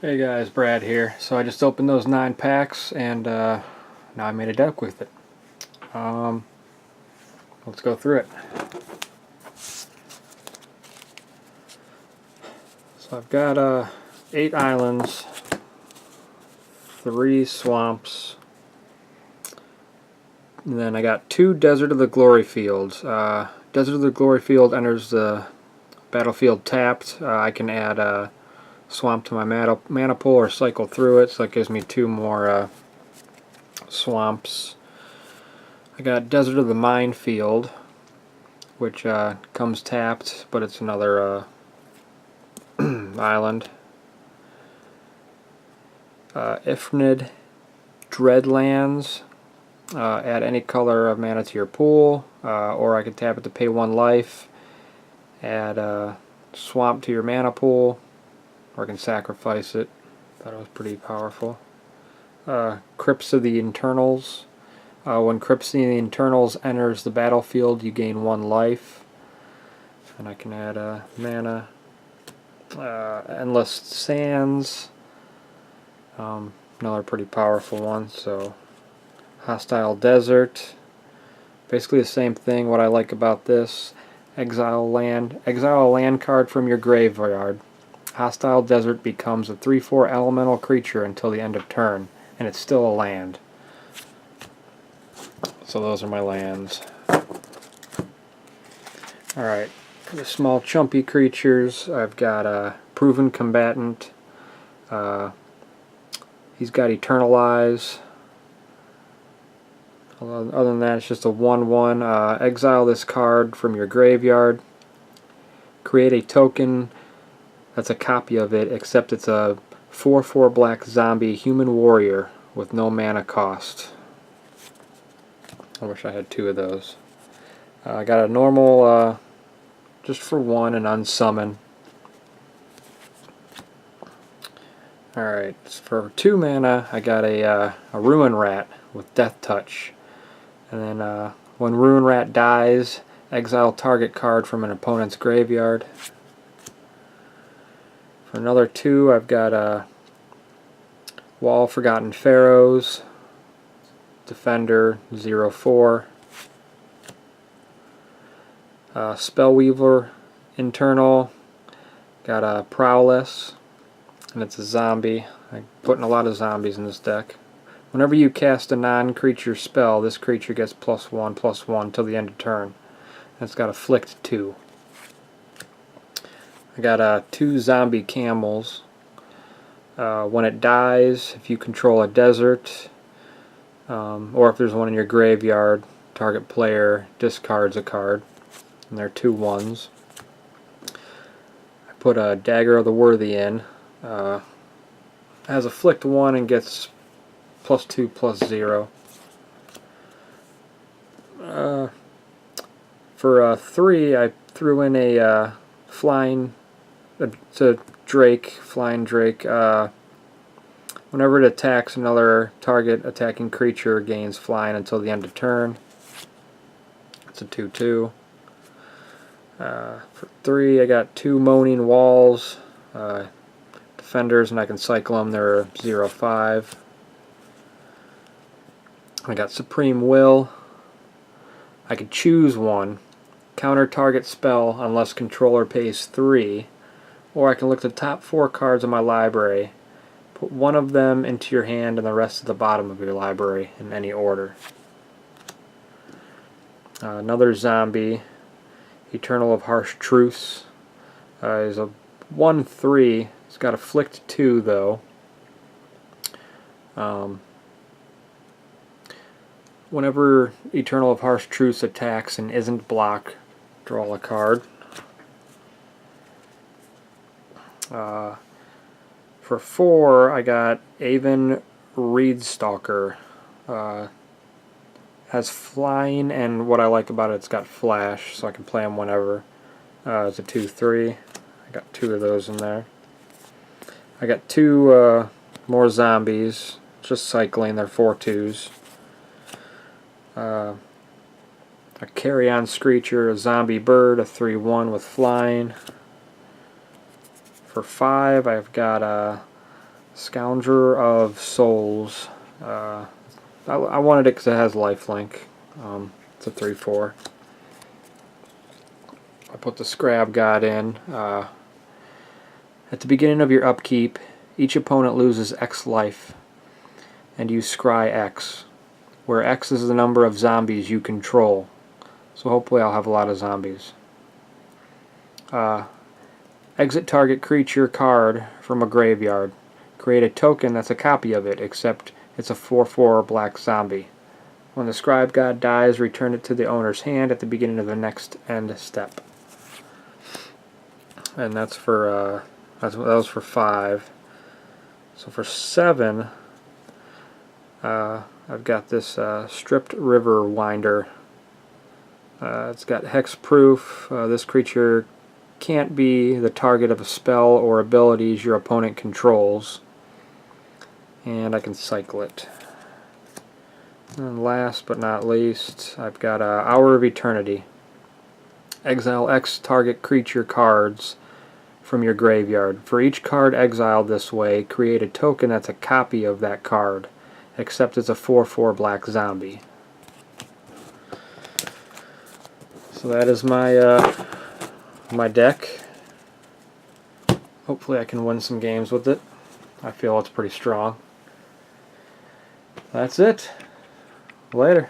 Hey guys, Brad here. So I just opened those 9 packs and now I made a deck with it. Um, let's go through it. So I've got 8 islands, 3 swamps, and then I got 2 Desert of the Glory Fields. Desert of the Glory Field enters the battlefield tapped. I can add a swamp to my mana pool or cycle through it, so that gives me 2 more swamps. I got Desert of the Minefield, which comes tapped, but it's another island. Ifnid Dreadlands. Add any color of mana to your pool, or I could tap it to pay 1 life. Add a swamp to your mana pool, or I can sacrifice it. Thought it was pretty powerful. Crypts of the Internals. When Crypts of the Internals enters the battlefield, you gain 1 life. And I can add mana. Endless Sands. Another pretty powerful one. So Hostile Desert. Basically the same thing. What I like about this: exile a land card from your graveyard. Hostile Desert becomes a 3/4 elemental creature until the end of turn, and it's still a land. So those are my lands. Alright, for the small chumpy creatures, I've got a Proven Combatant. He's got Eternalize. Other than that, it's just a 1/1. Exile this card from your graveyard. Create a token that's a copy of it, except it's a 4/4 black zombie human warrior with no mana cost. I wish I had 2 of those. I got a normal, just for 1, an unsummon. Alright, for 2 mana, I got a Ruin Rat with Death Touch. And then when Ruin Rat dies, exile target card from an opponent's graveyard. For another 2, I've got a Wall of Forgotten Pharaohs, Defender 0/4, Spellweaver Internal, got a Prowess, and it's a zombie. I'm putting a lot of zombies in this deck. Whenever you cast a non-creature spell, this creature gets +1/+1 till the end of turn. And it's got Afflict 2. I got 2 zombie camels. When it dies, if you control a desert, or if there's one in your graveyard, target player discards a card. And they're 2/1s. I put a Dagger of the Worthy in. Has Afflict 1 and gets +2/+0. For 3, I threw in a flying. It's a Drake, Flying Drake. Whenever it attacks, another target attacking creature gains flying until the end of turn. It's a 2/2. For 3, I got 2 Moaning Walls. Defenders, and I can cycle them. They're 0/5. I got Supreme Will. I could choose one. Counter target spell unless controller pays 3. Or I can look at the top 4 cards of my library, put one of them into your hand and the rest at the bottom of your library in any order. Another zombie, Eternal of Harsh Truce, is a 1/3. It's got Afflict 2 though. Whenever Eternal of Harsh Truce attacks and isn't blocked, draw a card. For 4, I got Aven Reedstalker. Has flying, and what I like about it, it's got flash, so I can play them whenever. It's a 2/3. I got 2 of those in there. I got 2 more zombies, just cycling. They're 4/2s. A Carrion Screecher, a zombie bird, a 3/1 with flying. For 5, I've got a Scourger of Souls. I wanted it because it has lifelink. It's a 3/4. I put the Scrab God in. At the beginning of your upkeep, each opponent loses X life, and you scry X, where X is the number of zombies you control. So hopefully I'll have a lot of zombies. Exit target creature card from a graveyard. Create a token that's a copy of it, except it's a 4/4 black zombie. When the Scribe God dies, return it to the owner's hand at the beginning of the next end step. And that's for that was for 5. So for 7, I've got this Stripped River Winder. It's got hexproof. This creature can't be the target of a spell or abilities your opponent controls. And I can cycle it. And last but not least, I've got Hour of Eternity. Exile X target creature cards from your graveyard. For each card exiled this way, create a token that's a copy of that card, except it's a 4/4 black zombie. So that is my my deck. Hopefully I can win some games with it. I feel it's pretty strong. That's it. Later.